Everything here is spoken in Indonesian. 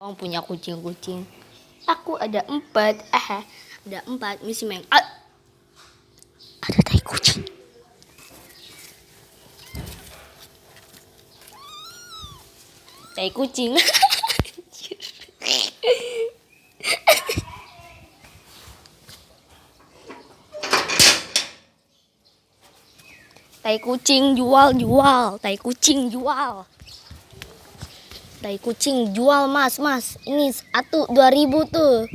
Orang punya kucing-kucing. Aku ada 4. Ada 4. Misi Meng. Ada tai kucing. Tai kucing. Tai kucing jual. Tai kucing jual. Tai kucing jual, Mas. Ini 2.000 tuh.